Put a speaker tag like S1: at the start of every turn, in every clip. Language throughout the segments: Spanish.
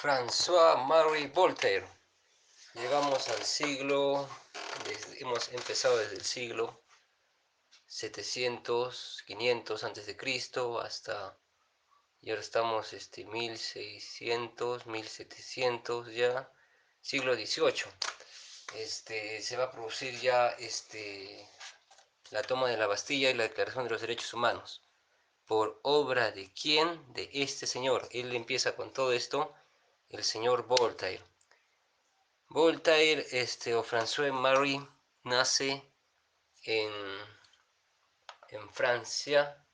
S1: François-Marie Voltaire. Llegamos al hemos empezado desde el siglo 700, 500 antes de Cristo hasta, y ahora estamos 1600, 1700 ya, siglo XVIII. Se va a producir ya la toma de la Bastilla y la Declaración de los Derechos Humanos. ¿Por obra de quién? De este señor. Él empieza con todo esto, el señor Voltaire. Voltaire o François-Marie nace en, en Francia.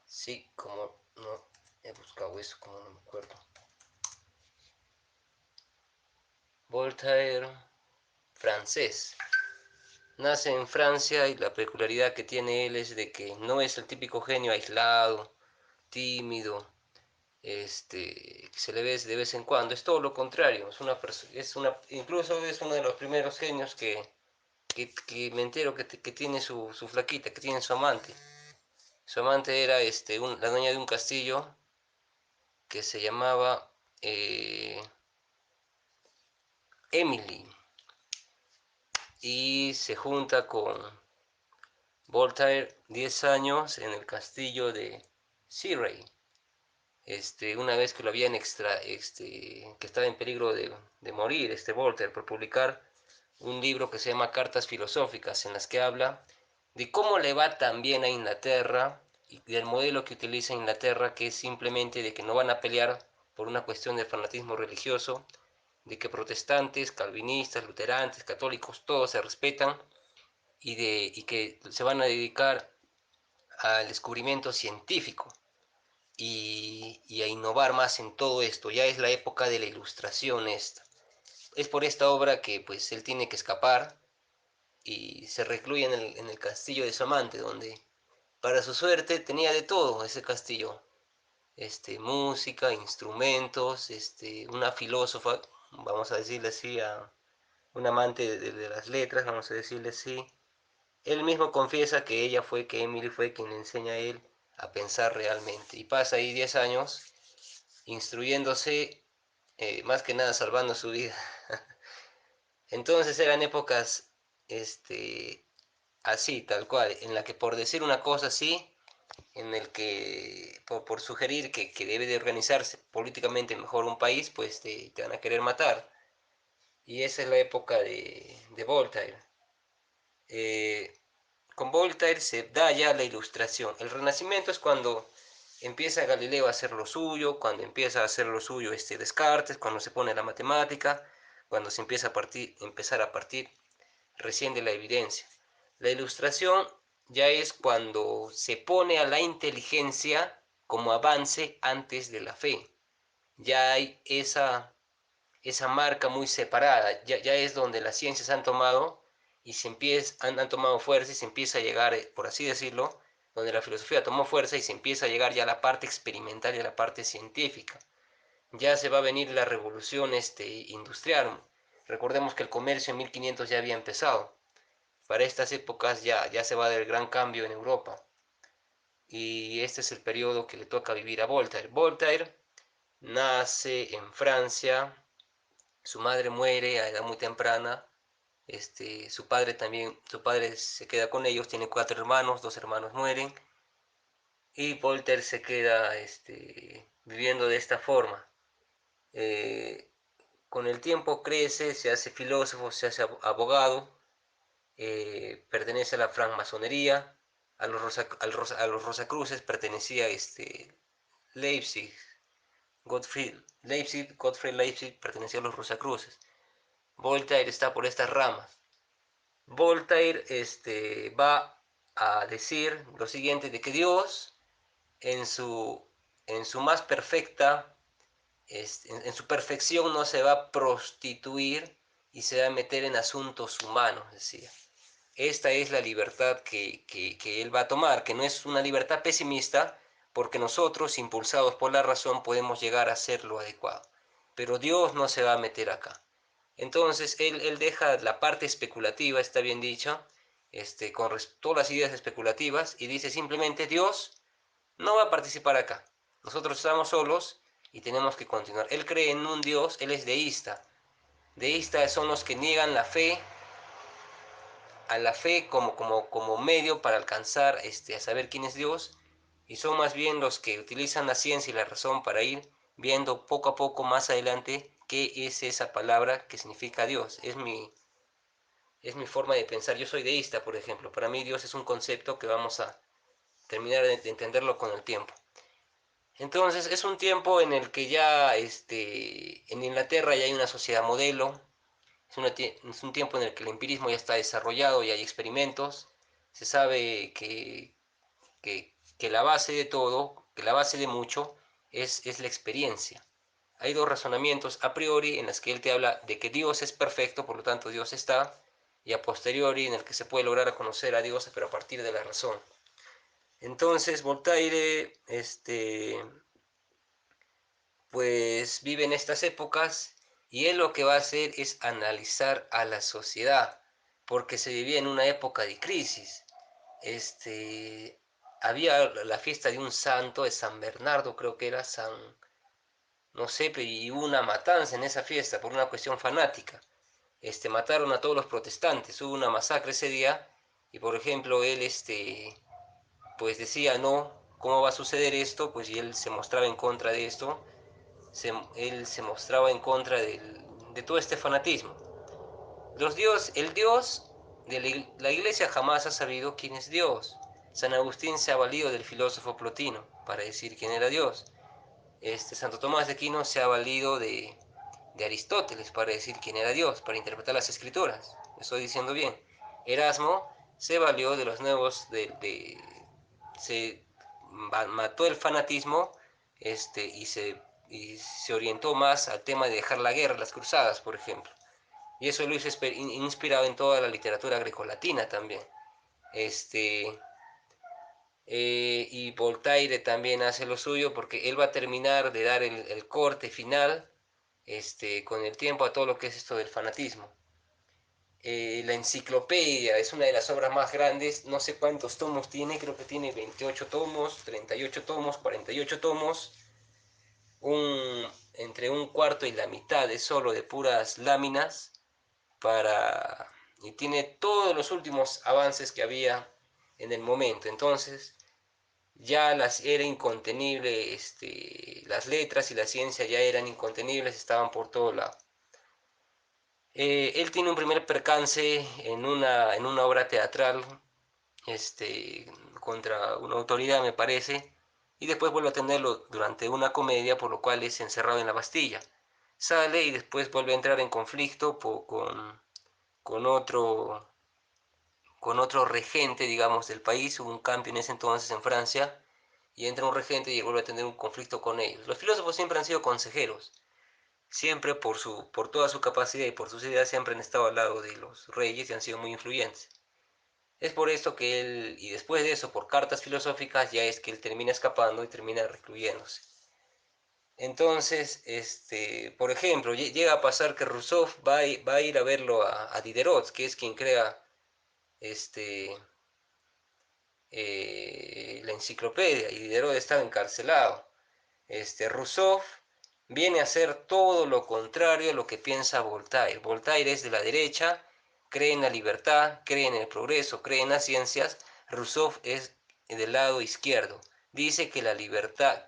S1: Sí, como no he buscado eso, como no me acuerdo. Voltaire, francés. Nace en Francia y la peculiaridad que tiene él es de que no es el típico genio aislado, tímido, que se le ve de vez en cuando. Es todo lo contrario. Incluso es uno de los primeros genios que me entero que tiene su flaquita, que tiene su amante. Su amante era la dueña de un castillo que se llamaba Emily, y se junta con Voltaire 10 años en el castillo de Cirey. Una vez que lo habían que estaba en peligro de morir, Voltaire, por publicar un libro que se llama Cartas Filosóficas, en las que habla de cómo le va tan bien a Inglaterra y del modelo que utiliza Inglaterra, que es simplemente de que no van a pelear por una cuestión de fanatismo religioso, de que protestantes, calvinistas, luteranos, católicos, todos se respetan, y que se van a dedicar al descubrimiento científico y a innovar más en todo esto. Ya es la época de la ilustración esta. Es por esta obra que pues él tiene que escapar y se recluye en el castillo de su amante, donde para su suerte tenía de todo ese castillo. Música, instrumentos, una filósofa, vamos a decirle así, a un amante de las letras, vamos a decirle así. Él mismo confiesa que Emily fue quien le enseña a él a pensar realmente. Y pasa ahí 10 años instruyéndose, más que nada salvando su vida. Entonces eran épocas así, tal cual, en la que por decir una cosa así, en el que por sugerir que debe de organizarse políticamente mejor un país, pues te van a querer matar. Y esa es la época de Voltaire. Eh, con Voltaire se da ya la ilustración. El Renacimiento es cuando empieza Galileo a hacer lo suyo, cuando empieza a hacer lo suyo Descartes, cuando se pone la matemática, cuando se empieza empezar a partir recién de la evidencia. La ilustración ya es cuando se pone a la inteligencia como avance antes de la fe. Ya hay esa marca muy separada, ya es donde las ciencias han tomado y han tomado fuerza y se empieza a llegar, por así decirlo, donde la filosofía tomó fuerza y se empieza a llegar ya a la parte experimental y a la parte científica. Ya se va a venir la revolución industrial. Recordemos que el comercio en 1500 ya había empezado. Para estas épocas ya se va a dar el gran cambio en Europa. Y este es el periodo que le toca vivir a Voltaire. Voltaire nace en Francia, su madre muere a edad muy temprana, su padre se queda con ellos, tiene 4 hermanos, 2 hermanos mueren, y Voltaire se queda viviendo de esta forma. Eh, con el tiempo crece, se hace filósofo, se hace abogado, pertenece a la francmasonería, a los Rosacruces pertenecía Leipzig, Gottfried Leipzig pertenecía a los Rosacruces. Voltaire está por estas ramas. Voltaire va a decir lo siguiente, de que Dios en su más perfecta, en su perfección no se va a prostituir y se va a meter en asuntos humanos, decía. Esta es la libertad que él va a tomar, que no es una libertad pesimista, porque nosotros, impulsados por la razón, podemos llegar a hacer lo adecuado. Pero Dios no se va a meter acá. Entonces, él deja la parte especulativa, está bien dicho, con todas las ideas especulativas, y dice simplemente, Dios no va a participar acá. Nosotros estamos solos y tenemos que continuar. Él cree en un Dios, él es deísta. Deístas son los que niegan la fe, a la fe como medio para alcanzar a saber quién es Dios, y son más bien los que utilizan la ciencia y la razón para ir viendo poco a poco más adelante qué es esa palabra que significa Dios. Es mi forma de pensar. Yo soy deísta, por ejemplo. Para mí Dios es un concepto que vamos a terminar de entenderlo con el tiempo. Entonces es un tiempo en el que ya en Inglaterra ya hay una sociedad modelo. Es un tiempo en el que el empirismo ya está desarrollado y hay experimentos. Se sabe que la base de todo, que la base de mucho, es la experiencia. Hay dos razonamientos a priori en los que él te habla de que Dios es perfecto, por lo tanto Dios está, y a posteriori en el que se puede lograr conocer a Dios, pero a partir de la razón. Entonces Voltaire, pues vive en estas épocas y él lo que va a hacer es analizar a la sociedad, porque se vivía en una época de crisis. Había la fiesta de un santo, de San Bernardo, creo que era no sé, y hubo una matanza en esa fiesta por una cuestión fanática. Mataron a todos los protestantes, hubo una masacre ese día, y por ejemplo él, pues decía, no, ¿cómo va a suceder esto? Pues y él se mostraba en contra de esto, él se mostraba en contra de todo este fanatismo. El Dios de la iglesia jamás ha sabido quién es Dios. San Agustín se ha valido del filósofo Plotino para decir quién era Dios. Santo Tomás de Aquino se ha valido de Aristóteles para decir quién era Dios, para interpretar las escrituras. Estoy diciendo bien. Erasmo se valió de los nuevos, se mató el fanatismo y se orientó más al tema de dejar la guerra, las cruzadas, por ejemplo. Y eso lo hizo inspirado en toda la literatura grecolatina también. Este, y Voltaire también hace lo suyo porque él va a terminar de dar el corte final con el tiempo a todo lo que es esto del fanatismo. La enciclopedia es una de las obras más grandes, no sé cuántos tomos tiene, creo que tiene 28 tomos, 38 tomos, 48 tomos, entre un cuarto y la mitad es solo de puras láminas, y tiene todos los últimos avances que había en el momento. Entonces ya era incontenible, las letras y la ciencia ya eran incontenibles, estaban por todo lado. Él tiene un primer percance en una obra teatral, contra una autoridad, me parece, y después vuelve a tenerlo durante una comedia, por lo cual es encerrado en la Bastilla. Sale y después vuelve a entrar en conflicto con otro, con otro regente, digamos, del país. Hubo un cambio en ese entonces en Francia, y entra un regente y vuelve a tener un conflicto con ellos. Los filósofos siempre han sido consejeros, siempre por toda su capacidad y por sus ideas, siempre han estado al lado de los reyes y han sido muy influyentes. Es por esto que él, y después de eso, por cartas filosóficas, ya es que él termina escapando y termina recluyéndose. Entonces, por ejemplo, llega a pasar que Rousseau va a ir a verlo a Diderot, que es quien crea este, la enciclopedia, y Diderot estaba encarcelado. Rousseau viene a hacer todo lo contrario a lo que piensa Voltaire. Voltaire es de la derecha, cree en la libertad, cree en el progreso, cree en las ciencias. Rousseau es del lado izquierdo. Dice que la libertad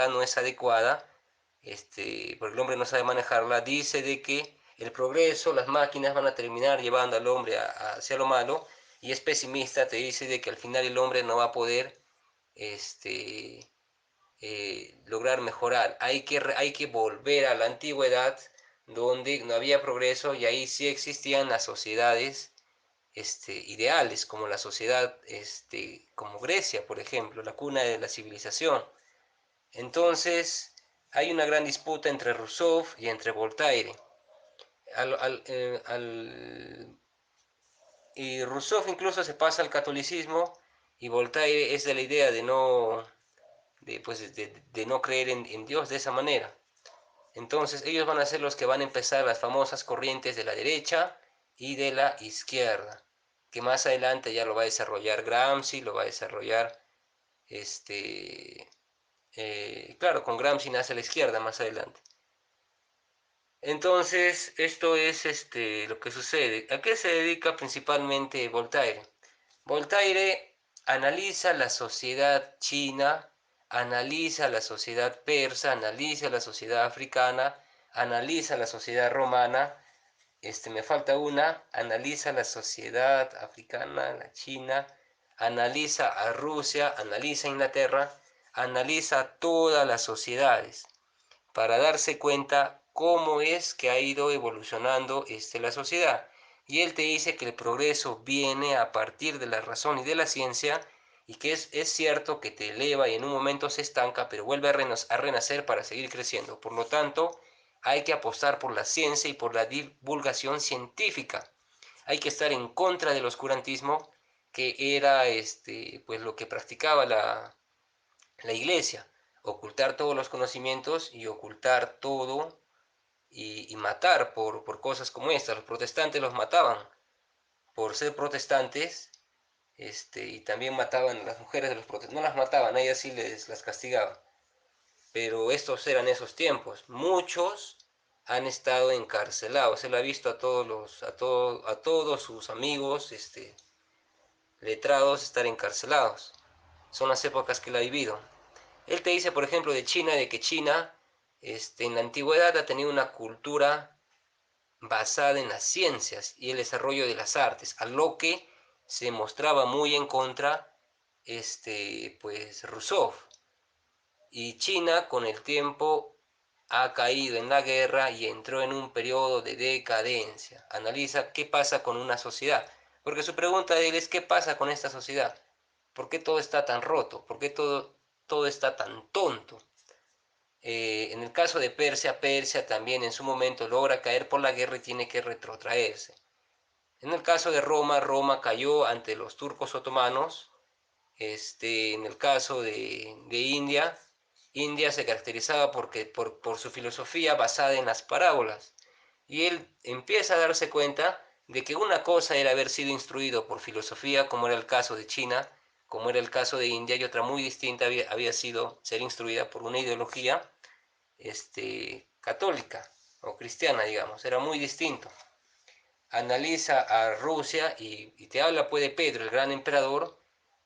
S1: no es adecuada, porque el hombre no sabe manejarla. Dice de que el progreso, las máquinas van a terminar llevando al hombre hacia lo malo, y es pesimista, te dice de que al final el hombre no va a poder este, lograr mejorar. Hay que volver a la antigüedad, donde no había progreso, y ahí sí existían las sociedades ideales, como la sociedad, como Grecia, por ejemplo, la cuna de la civilización. Entonces, hay una gran disputa entre Rousseau y entre Voltaire. Y Rousseau incluso se pasa al catolicismo, y Voltaire es de la idea de no creer en Dios de esa manera. Entonces ellos van a ser los que van a empezar las famosas corrientes de la derecha y de la izquierda, que más adelante ya lo va a desarrollar Gramsci, lo va a desarrollar este, claro, con Gramsci nace la izquierda más adelante. Entonces, esto es lo que sucede. ¿A qué se dedica principalmente Voltaire? Voltaire analiza la sociedad china, analiza la sociedad persa, analiza la sociedad africana, analiza la sociedad romana, me falta una, analiza la sociedad africana, la china, analiza a Rusia, analiza a Inglaterra, analiza todas las sociedades para darse cuenta cómo es que ha ido evolucionando la sociedad. Y él te dice que el progreso viene a partir de la razón y de la ciencia, y que es cierto que te eleva y en un momento se estanca, pero vuelve a renacer para seguir creciendo. Por lo tanto, hay que apostar por la ciencia y por la divulgación científica. Hay que estar en contra del oscurantismo, que era pues lo que practicaba la iglesia, ocultar todos los conocimientos y ocultar todo y matar por cosas como estas. Los protestantes los mataban por ser protestantes, y también mataban a las mujeres de los protestantes. No las mataban, a ellas sí las castigaban. Pero estos eran esos tiempos. Muchos han estado encarcelados. Él ha visto a todos sus amigos, letrados, estar encarcelados. Son las épocas que él ha vivido. Él te dice, por ejemplo, de China, de que China, en la antigüedad ha tenido una cultura basada en las ciencias y el desarrollo de las artes, a lo que se mostraba muy en contra, pues, Rousseau. Y China, con el tiempo, ha caído en la guerra y entró en un periodo de decadencia. Analiza qué pasa con una sociedad. Porque su pregunta de él es, ¿qué pasa con esta sociedad? ¿Por qué todo está tan roto? ¿Por qué todo está tan tonto? En el caso de Persia, Persia también en su momento logra caer por la guerra y tiene que retrotraerse. En el caso de Roma, Roma cayó ante los turcos otomanos. En el caso de India, India se caracterizaba por su filosofía basada en las parábolas. Y él empieza a darse cuenta de que una cosa era haber sido instruido por filosofía, como era el caso de China, como era el caso de India, y otra muy distinta había sido ser instruida por una ideología católica o cristiana, digamos. Era muy distinto. Analiza a Rusia y te habla pues de Pedro, el gran emperador,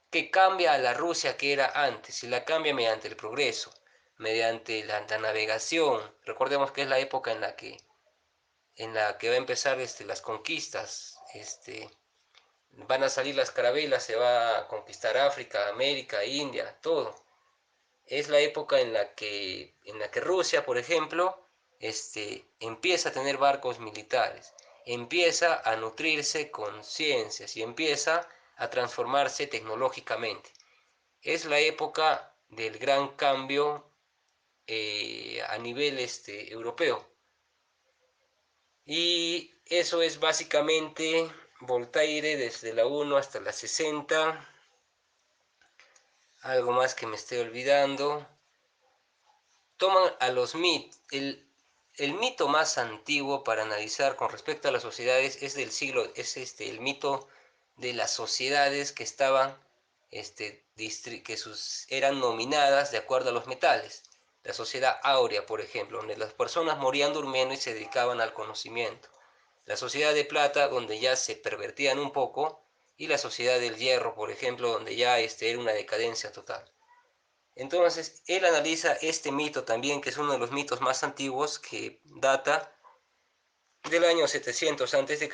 S1: que cambia a la Rusia que era antes, y la cambia mediante el progreso, mediante la navegación. Recordemos que es la época en la que va a empezar las conquistas. Van a salir las carabelas, se va a conquistar África, América, India, todo. Es la época en la que Rusia, por ejemplo, empieza a tener barcos militares, empieza a nutrirse con ciencias y empieza a transformarse tecnológicamente. Es la época del gran cambio a nivel europeo. Y eso es básicamente Voltaire desde la 1 hasta la 60. Algo más que me estoy olvidando. Toman a los mitos. El mito más antiguo para analizar con respecto a las sociedades es del siglo, es el mito de las sociedades que estaban, eran nominadas de acuerdo a los metales. La sociedad áurea, por ejemplo, donde las personas morían durmiendo y se dedicaban al conocimiento. La sociedad de plata, donde ya se pervertían un poco, y la sociedad del hierro, por ejemplo, donde ya era una decadencia total. Entonces, él analiza este mito también, que es uno de los mitos más antiguos, que data del año 700 a.C.,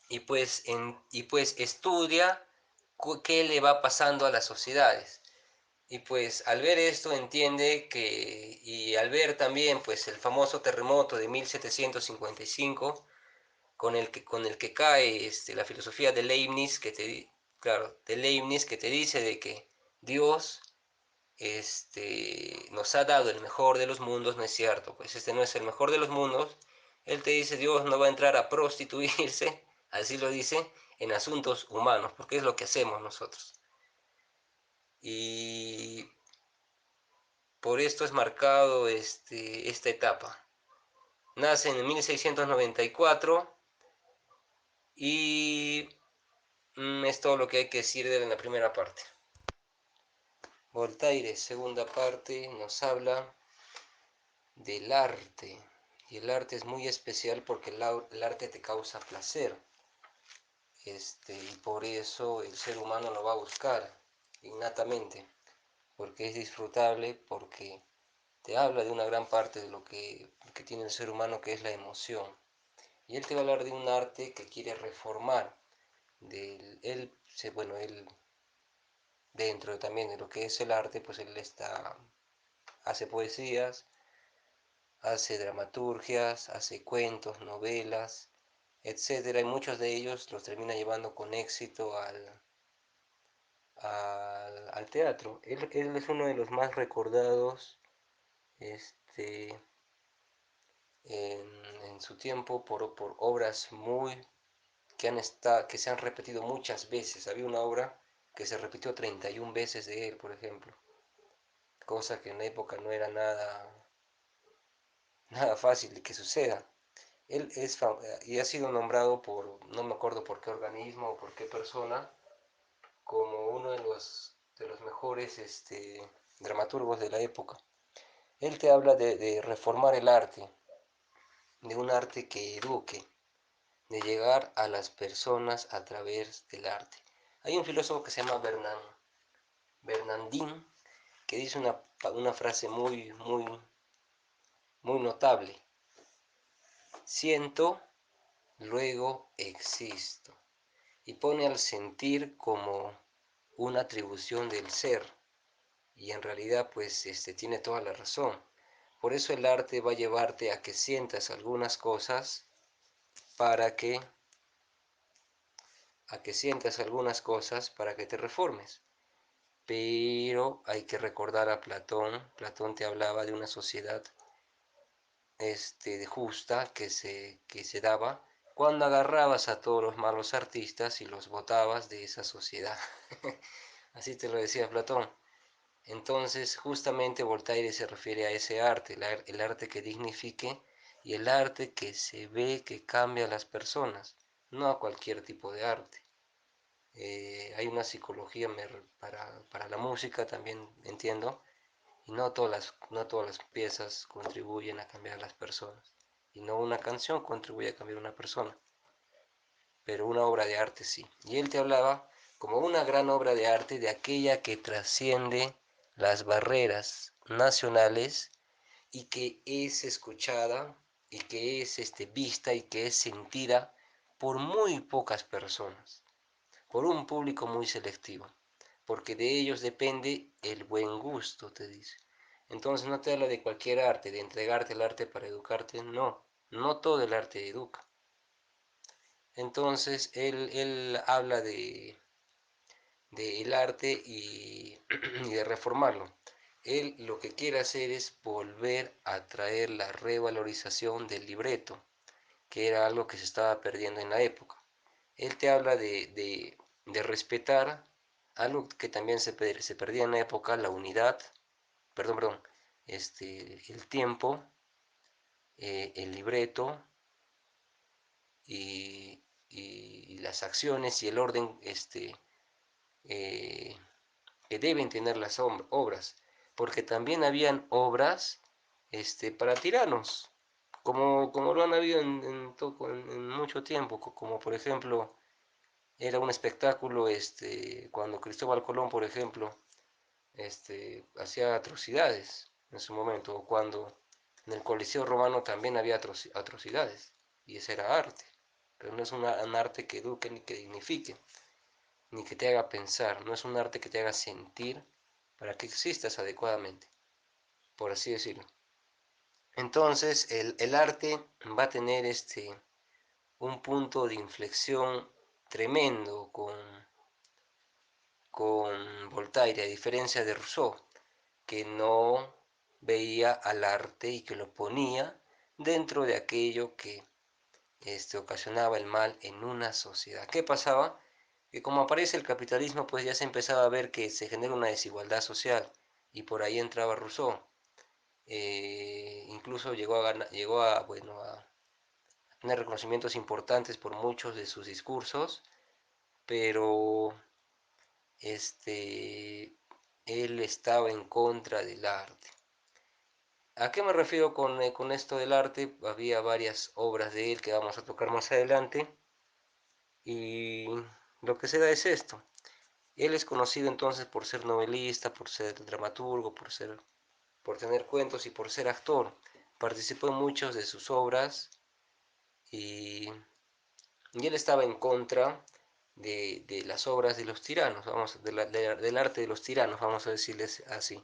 S1: y pues estudia qué le va pasando a las sociedades. Y pues al ver esto entiende y al ver también pues el famoso terremoto de 1755, con el que cae la filosofía de Leibniz, claro, de Leibniz, que te dice de que Dios nos ha dado el mejor de los mundos. No es cierto, pues este no es el mejor de los mundos. Él te dice, Dios no va a entrar a prostituirse, así lo dice, en asuntos humanos, porque es lo que hacemos nosotros. Y por esto es marcado esta etapa. Nace en 1694 y es todo lo que hay que decir de él en la primera parte. Voltaire, segunda parte, nos habla del arte. Y el arte es muy especial porque el arte te causa placer. Y por eso el ser humano lo va a buscar innatamente, porque es disfrutable, porque te habla de una gran parte de lo que tiene el ser humano, que es la emoción. Y él te va a hablar de un arte que quiere reformar. Bueno, él dentro también de lo que es el arte, pues hace poesías, hace dramaturgias, hace cuentos, novelas, etcétera, y muchos de ellos los termina llevando con éxito al teatro. Él es uno de los más recordados este, en su tiempo por obras que se han repetido muchas veces. Había una obra que se repitió 31 veces de él, por ejemplo, cosa que en la época no era nada fácil de que suceda. Y ha sido nombrado no me acuerdo por qué organismo o por qué persona, como uno de los mejores dramaturgos de la época. Él te habla de reformar el arte, de un arte que eduque, de llegar a las personas a través del arte. Hay un filósofo que se llama Bernardín, que dice una frase muy notable: siento, luego existo. Y pone al sentir como una atribución del ser, y en realidad pues tiene toda la razón. Por eso el arte va a llevarte a que sientas algunas cosas para que te reformes. Pero hay que recordar a Platón. Platón te hablaba de una sociedad justa que se daba cuando agarrabas a todos los malos artistas y los botabas de esa sociedad. Así te lo decía Platón. Entonces, justamente Voltaire se refiere a ese arte, el arte que dignifique y el arte que se ve que cambia a las personas, no a cualquier tipo de arte. Hay una psicología para la música, también entiendo, y no todas las piezas contribuyen a cambiar a las personas, y no una canción contribuye a cambiar a una persona, pero una obra de arte sí. Y él te hablaba como una gran obra de arte, de aquella que trasciende las barreras nacionales y que es escuchada y que es vista y que es sentida por muy pocas personas, por un público muy selectivo, porque de ellos depende el buen gusto, te dice. Entonces no te habla de cualquier arte, de entregarte el arte para educarte, no todo el arte educa. Entonces él habla del arte y de reformarlo. Él lo que quiere hacer es volver a traer la revalorización del libreto, que era algo que se estaba perdiendo en la época. Él te habla de respetar algo que también se perdía en la época: la unidad, perdón, el tiempo, el libreto y las acciones y el orden eh, que deben tener las obras, porque también habían obras para tiranos, como lo han habido en mucho tiempo, como por ejemplo era un espectáculo cuando Cristóbal Colón, por ejemplo, hacía atrocidades en su momento, o cuando en el Coliseo Romano también había atrocidades, y ese era arte, pero no es un arte que eduque ni que dignifique, ni que te haga pensar, no es un arte que te haga sentir para que existas adecuadamente, por así decirlo. Entonces, el arte va a tener un punto de inflexión tremendo con Voltaire, a diferencia de Rousseau, que no veía al arte y que lo ponía dentro de aquello que ocasionaba el mal en una sociedad. ¿Qué pasaba? Que como aparece el capitalismo, pues ya se empezaba a ver que se genera una desigualdad social, y por ahí entraba Rousseau. Incluso bueno, a tener reconocimientos importantes por muchos de sus discursos, pero este, él estaba en contra del arte. ¿A qué me refiero con esto del arte? Había varias obras de él que vamos a tocar más adelante, y lo que se da es esto. Él es conocido entonces por ser novelista, por ser dramaturgo, por tener cuentos y por ser actor. Participó en muchas de sus obras, y, y él estaba en contra de las obras de los tiranos, del arte de los tiranos, vamos a decirles así.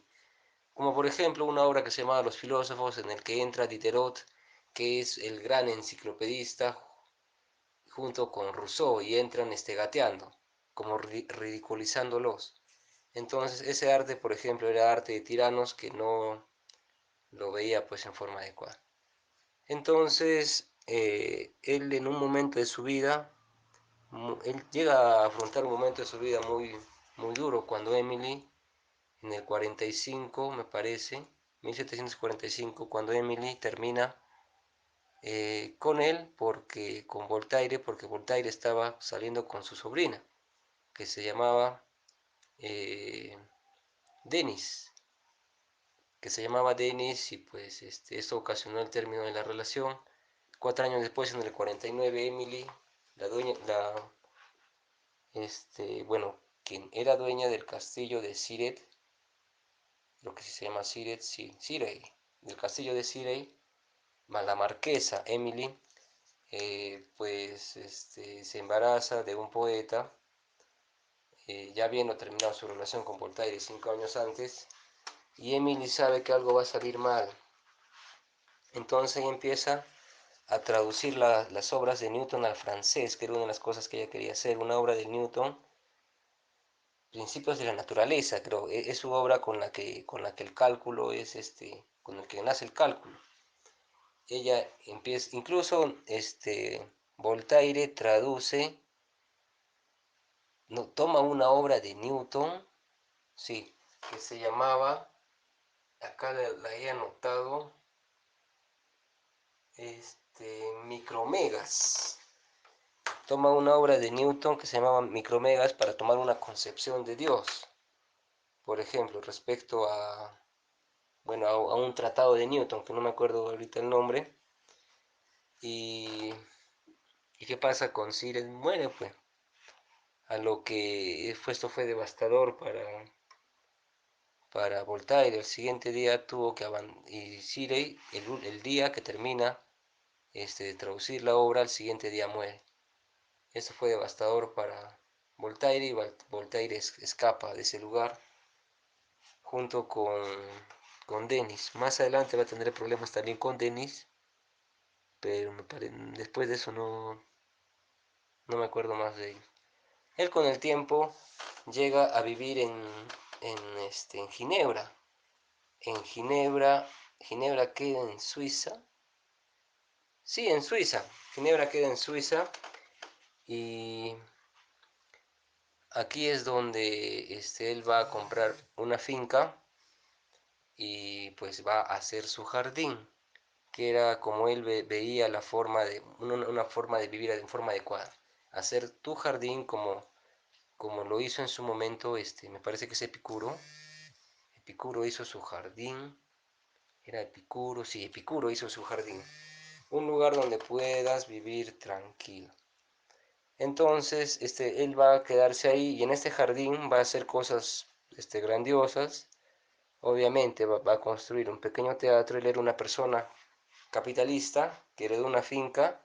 S1: Como por ejemplo una obra que se llama Los filósofos, en el que entra Diderot, que es el gran enciclopedista, junto con Rousseau, y entran gateando, como ridiculizándolos. Entonces ese arte, por ejemplo, era arte de tiranos que no lo veía pues en forma adecuada. Entonces él en un momento de su vida, él llega a afrontar un momento de su vida muy duro, cuando Emily, en el 45 me parece, 1745, cuando Emily termina con él, con Voltaire, porque Voltaire estaba saliendo con su sobrina, que se llamaba eh, Denis, y pues esto ocasionó el término de la relación. 4 años después, en el 49, Emily, la dueña, bueno, quien era dueña del castillo de Siret, lo que sí se llama Siret, sí, Cirey, del castillo de Cirey, la marquesa Emily, pues se embaraza de un poeta, ya habiendo terminado su relación con Voltaire 5 años antes, y Emily sabe que algo va a salir mal. Entonces ella empieza a traducir las obras de Newton al francés, que era una de las cosas que ella quería hacer, una obra de Newton, Principios de la Naturaleza, creo, es su obra con la que el cálculo es con el que nace el cálculo. Ella empieza, incluso Voltaire traduce, no, toma una obra de Newton, sí, que se llamaba, acá la he anotado, Micromegas. Toma una obra de Newton que se llamaba Micromegas para tomar una concepción de Dios, por ejemplo, respecto bueno, a un tratado de Newton, que no me acuerdo ahorita el nombre. ¿Y qué pasa con Sir? Muere, pues. A lo que esto fue devastador para Voltaire. El siguiente día tuvo que abandonar, y Sirey, el día que termina de traducir la obra, al siguiente día muere. Esto fue devastador para Voltaire, y Voltaire escapa de ese lugar junto con Denis. Más adelante va a tener problemas también con Denis, pero después de eso no me acuerdo más de él. Él con el tiempo llega a vivir en Ginebra. En Ginebra queda en Suiza. Sí, en Suiza. Ginebra queda en Suiza, y aquí es donde él va a comprar una finca, y pues va a hacer su jardín, que era como él veía una forma de vivir en forma adecuada. Hacer tu jardín como lo hizo en su momento, me parece que es Epicuro. Epicuro hizo su jardín, era Epicuro, sí, Epicuro hizo su jardín. Un lugar donde puedas vivir tranquilo. Entonces, él va a quedarse ahí, y en este jardín va a hacer cosas grandiosas. Obviamente va a construir un pequeño teatro. Él era una persona capitalista que heredó una finca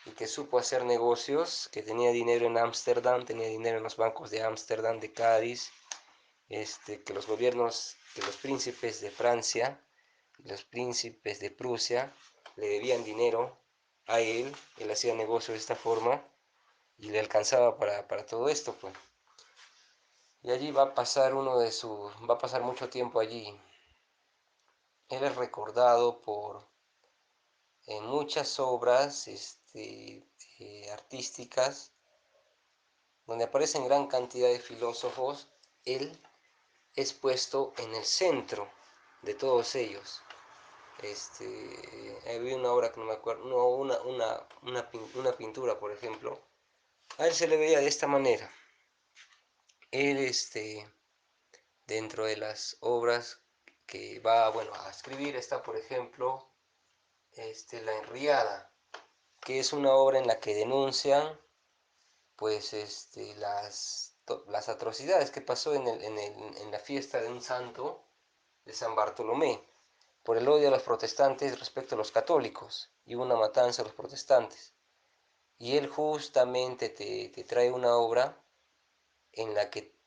S1: y que supo hacer negocios, que tenía dinero en Ámsterdam, tenía dinero en los bancos de Ámsterdam, de Cádiz, que los príncipes de Francia, los príncipes de Prusia le debían dinero a él hacía negocios de esta forma y le alcanzaba para todo esto, pues. Y allí va a pasar mucho tiempo allí. Él es recordado en muchas obras artísticas, donde aparecen gran cantidad de filósofos. Él es puesto en el centro de todos ellos. Había una obra que no me acuerdo, no, una pintura, por ejemplo. A él se le veía de esta manera. Él Dentro de las obras que va, bueno, a escribir está, por ejemplo, La Henriada, que es una obra en la que denuncian pues las atrocidades que pasó en la fiesta de un santo de San Bartolomé por el odio a los protestantes respecto a los católicos y una matanza a los protestantes. Y él justamente te trae una obra en la que,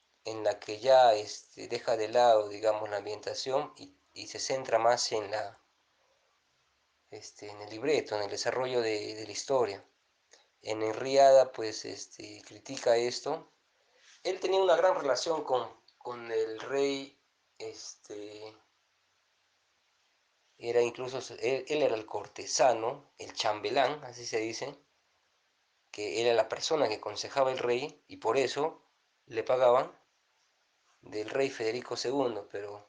S1: ya deja de lado, digamos, la ambientación y se centra más en el libreto, en el desarrollo de la historia. En Henriada, pues, critica esto. Él tenía una gran relación con el rey, era incluso, él era el cortesano, el chambelán, así se dice, que era la persona que aconsejaba al rey y por eso le pagaban del rey Federico II, pero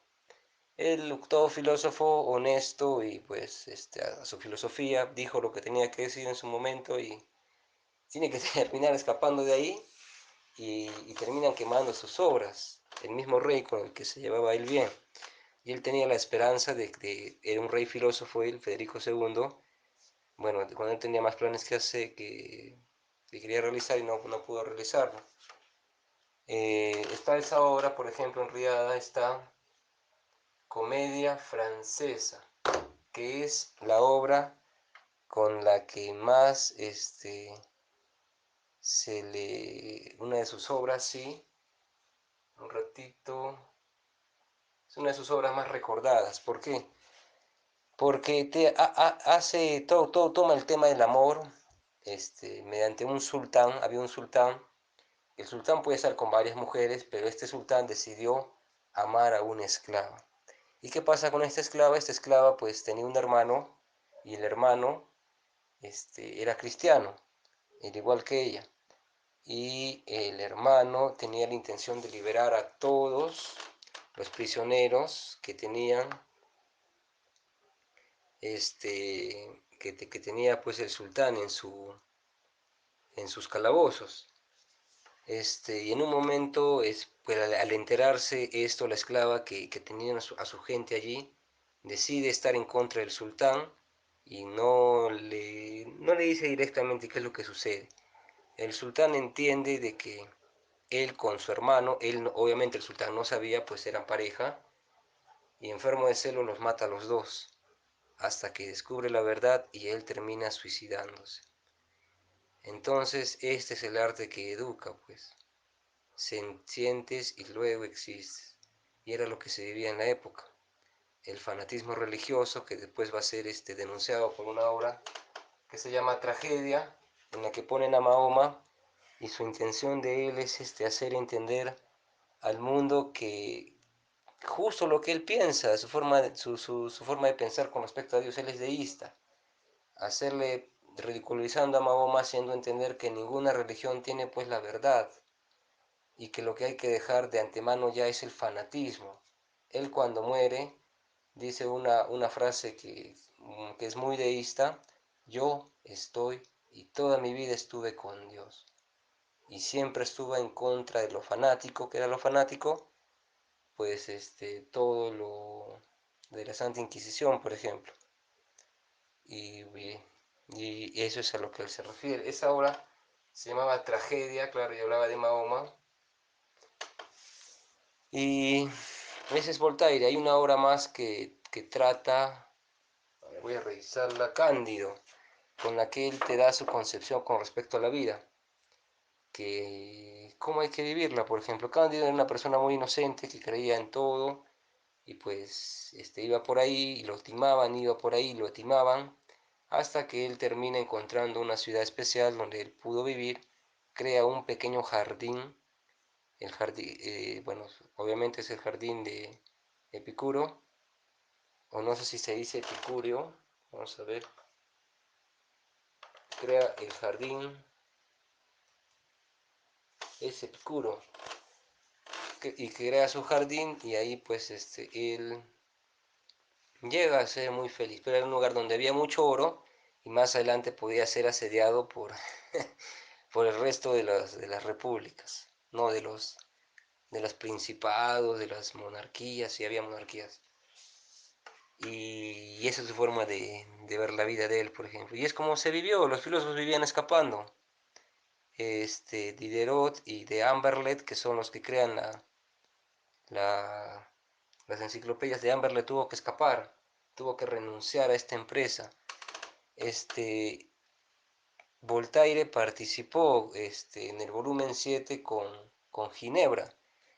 S1: él, todo filósofo honesto y pues a su filosofía, dijo lo que tenía que decir en su momento y tiene que terminar escapando de ahí y terminan quemando sus obras, el mismo rey con el que se llevaba él bien. Y él tenía la esperanza era un rey filósofo, él, Federico II, bueno, cuando él tenía más planes que hacer, que quería realizar y no pudo realizarlo. Está esa obra, por ejemplo, en Riada está Comedia Francesa, que es la obra con la que más una de sus obras, sí, un ratito, es una de sus obras más recordadas. ¿Por qué? Porque hace todo, toma el tema del amor, mediante un sultán. Había un sultán. El sultán puede estar con varias mujeres, pero este sultán decidió amar a una esclava. ¿Y qué pasa con esta esclava? Esta esclava pues tenía un hermano y el hermano era cristiano, al igual que ella. Y el hermano tenía la intención de liberar a todos los prisioneros que tenían que tenía pues el sultán en sus calabozos. Y en un momento, pues, al enterarse esto, la esclava que tenía a su gente allí, decide estar en contra del sultán y no le dice directamente qué es lo que sucede. El sultán entiende de que él con su hermano, obviamente el sultán no sabía, pues eran pareja, y enfermo de celo los mata a los dos, hasta que descubre la verdad y él termina suicidándose. Entonces, este es el arte que educa, pues. Sientes y luego existes. Y era lo que se vivía en la época. El fanatismo religioso, que después va a ser denunciado por una obra que se llama Tragedia, en la que ponen a Mahoma y su intención de él es hacer entender al mundo que justo lo que él piensa, su forma de pensar con respecto a Dios, él es deísta. Hacerle, ridiculizando a Mahoma, haciendo entender que ninguna religión tiene pues la verdad y que lo que hay que dejar de antemano ya es el fanatismo. Él cuando muere dice una frase que es muy deísta: yo estoy y toda mi vida estuve con Dios. Y siempre estuve en contra de lo fanático, que era lo fanático, pues todo lo de la Santa Inquisición, por ejemplo. Y, y eso es a lo que él se refiere. Esa obra se llamaba Tragedia, claro, y hablaba de Mahoma. Y ese es Voltaire. Hay una obra más que trata, voy a revisarla, Cándido, con la que él te da su concepción con respecto a la vida, que cómo hay que vivirla. Por ejemplo, Cándido era una persona muy inocente que creía en todo y pues iba por ahí y lo timaban, iba por ahí y lo timaban, hasta que él termina encontrando una ciudad especial donde él pudo vivir, crea un pequeño jardín. El jardín, bueno, obviamente es el jardín de Epicuro, o no sé si se dice Epicurio, vamos a ver. Crea el jardín, es Epicuro, y crea su jardín y ahí pues él llega a ser muy feliz, pero era un lugar donde había mucho oro y más adelante podía ser asediado por, por el resto de las repúblicas, no de de los principados, de las monarquías, si había monarquías. Y esa es su forma de ver la vida de él, por ejemplo. Y es como se vivió, los filósofos vivían escapando. Diderot y de Amberlet, que son los que crean la, las enciclopedias de Amberlet, tuvo que escapar, tuvo que renunciar a esta empresa. Voltaire participó en el volumen 7 con Ginebra,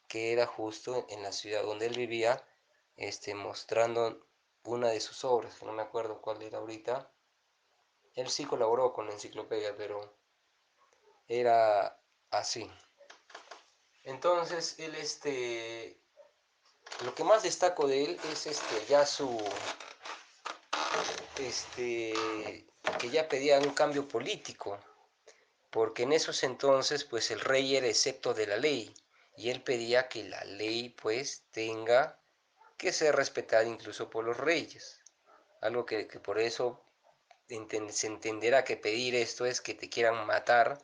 S1: que era justo en la ciudad donde él vivía, mostrando una de sus obras, que no me acuerdo cuál era ahorita. Él sí colaboró con la enciclopedia, pero era así. Entonces, él, lo que más destaco de él es ya su, que ya pedía un cambio político, porque en esos entonces, pues el rey era excepto de la ley, y él pedía que la ley, pues, tenga que ser respetada incluso por los reyes. Algo que por eso se entenderá que pedir esto es que te quieran matar.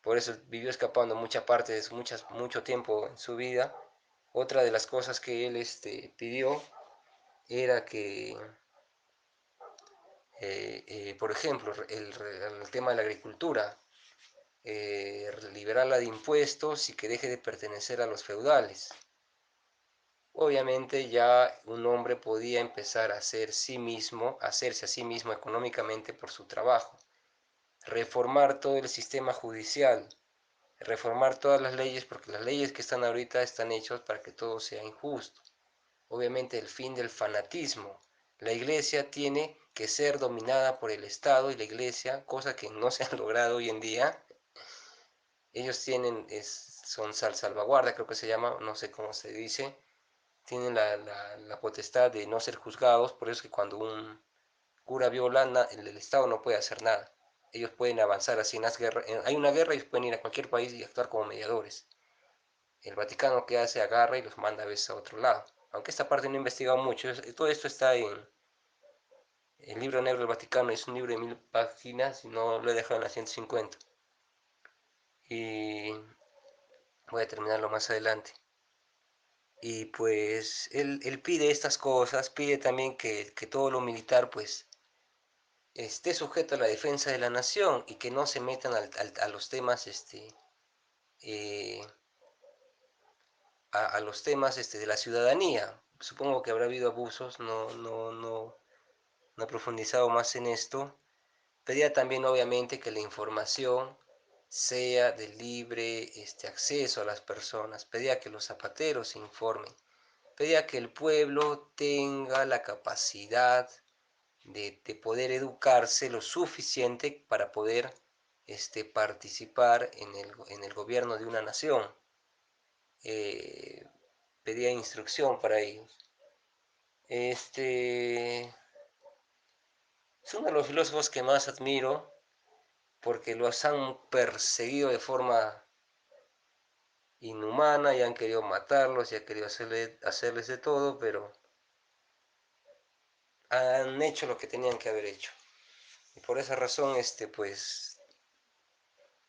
S1: Por eso vivió escapando mucha parte de mucho tiempo en su vida. Otra de las cosas que él pidió era que, por ejemplo, el tema de la agricultura, liberarla de impuestos y que deje de pertenecer a los feudales. Obviamente ya un hombre podía empezar a hacerse a sí mismo económicamente por su trabajo, reformar todo el sistema judicial, reformar todas las leyes, porque las leyes que están ahorita están hechas para que todo sea injusto. Obviamente el fin del fanatismo. La iglesia tiene que ser dominada por el Estado y la iglesia, cosa que no se ha logrado hoy en día. Ellos tienen, son salvaguarda, creo que se llama, no sé cómo se dice, tienen la potestad de no ser juzgados, por eso es que cuando un cura viola, el Estado no puede hacer nada. Ellos pueden avanzar así en las guerras. Hay una guerra y ellos pueden ir a cualquier país y actuar como mediadores. El Vaticano que hace agarra y los manda a veces a otro lado. Aunque esta parte no he investigado mucho, todo esto está en el libro negro del Vaticano, es un libro de 1000 páginas y no lo he dejado en las 150. Y voy a terminarlo más adelante. Y pues él pide estas cosas, pide también que todo lo militar pues esté sujeto a la defensa de la nación y que no se metan a los temas eh, a los temas de la ciudadanía. Supongo que habrá habido abusos, no he profundizado más en esto. Pedía también obviamente que la información sea de libre acceso a las personas, pedía que los zapateros se informen, pedía que el pueblo tenga la capacidad de poder educarse lo suficiente para poder participar en el gobierno de una nación. Eh, Pedía instrucción para ellos. Es uno de los filósofos que más admiro porque los han perseguido de forma inhumana y han querido matarlos y han querido hacerles de todo, pero han hecho lo que tenían que haber hecho. Y por esa razón, pues,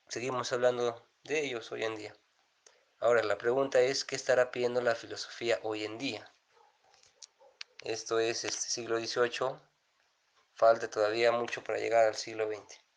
S1: seguimos hablando de ellos hoy en día. Ahora, la pregunta es, ¿qué estará pidiendo la filosofía hoy en día? Esto es siglo XVIII, falta todavía mucho para llegar al siglo XX.